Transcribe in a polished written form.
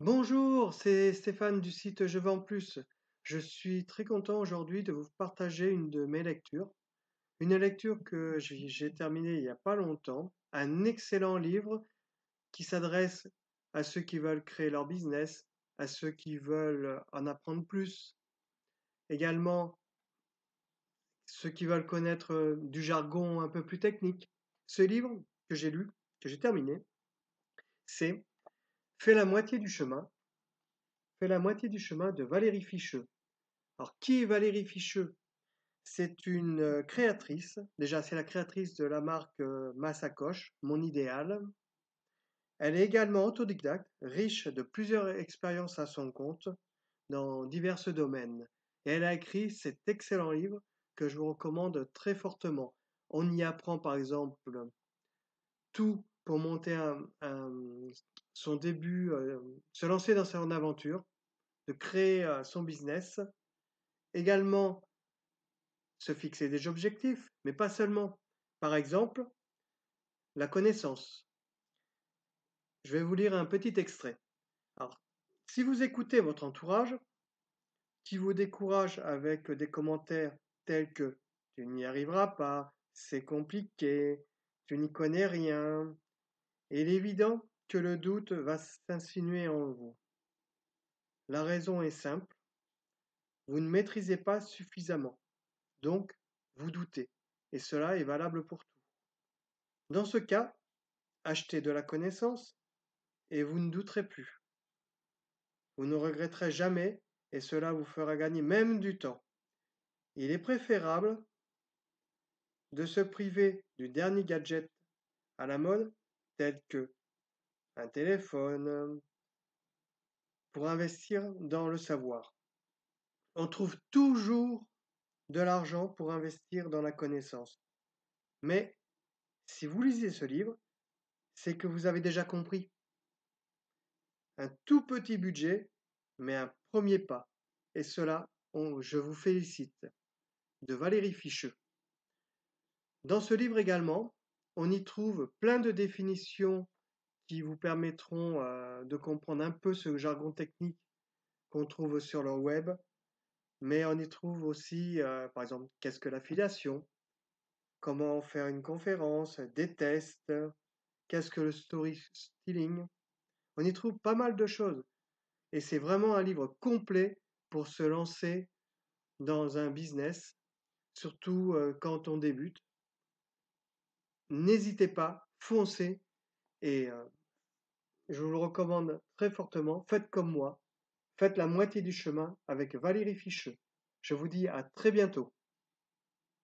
Bonjour, c'est Stéphane du site Je vends plus. Je suis très content aujourd'hui de vous partager une de mes lectures. Une lecture que j'ai terminée il n'y a pas longtemps. Un excellent livre qui s'adresse à ceux qui veulent créer leur business, à ceux qui veulent en apprendre plus, également ceux qui veulent connaître du jargon un peu plus technique. Ce livre que j'ai lu, que j'ai terminé, c'est Fais la moitié du chemin. Fais la moitié du chemin de Valérie Ficheux. Alors, qui est Valérie Ficheux? C'est une créatrice. Déjà, c'est la créatrice de la marque Ma Sacoche, Mon Idéal. Elle est également autodidacte, riche de plusieurs expériences à son compte dans divers domaines. Et elle a écrit cet excellent livre que je vous recommande très fortement. On y apprend par exemple tout pour monter son début, se lancer dans son aventure, de créer son business. Également, se fixer des objectifs, mais pas seulement. Par exemple, la connaissance. Je vais vous lire un petit extrait. Alors, si vous écoutez votre entourage, qui vous décourage avec des commentaires tels que tu n'y arriveras pas, c'est compliqué, tu n'y connais rien, il est évident que le doute va s'insinuer en vous. La raison est simple, vous ne maîtrisez pas suffisamment, donc vous doutez, et cela est valable pour tout. Dans ce cas, achetez de la connaissance et vous ne douterez plus. Vous ne regretterez jamais et cela vous fera gagner même du temps. Il est préférable de se priver du dernier gadget à la mode, tel que un téléphone, pour investir dans le savoir. On trouve toujours de l'argent pour investir dans la connaissance. Mais si vous lisez ce livre, c'est que vous avez déjà compris. Un tout petit budget, mais un premier pas. Et cela, je vous félicite. De Valérie Ficheux. Dans ce livre également, on y trouve plein de définitions qui vous permettront de comprendre un peu ce jargon technique qu'on trouve sur le web, mais on y trouve aussi, par exemple, qu'est-ce que l'affiliation, comment faire une conférence, des tests, qu'est-ce que le storytelling. On y trouve pas mal de choses. Et c'est vraiment un livre complet pour se lancer dans un business, surtout quand on débute. N'hésitez pas, foncez et je vous le recommande très fortement. Faites comme moi, faites la moitié du chemin avec Valérie Ficheux. Je vous dis à très bientôt.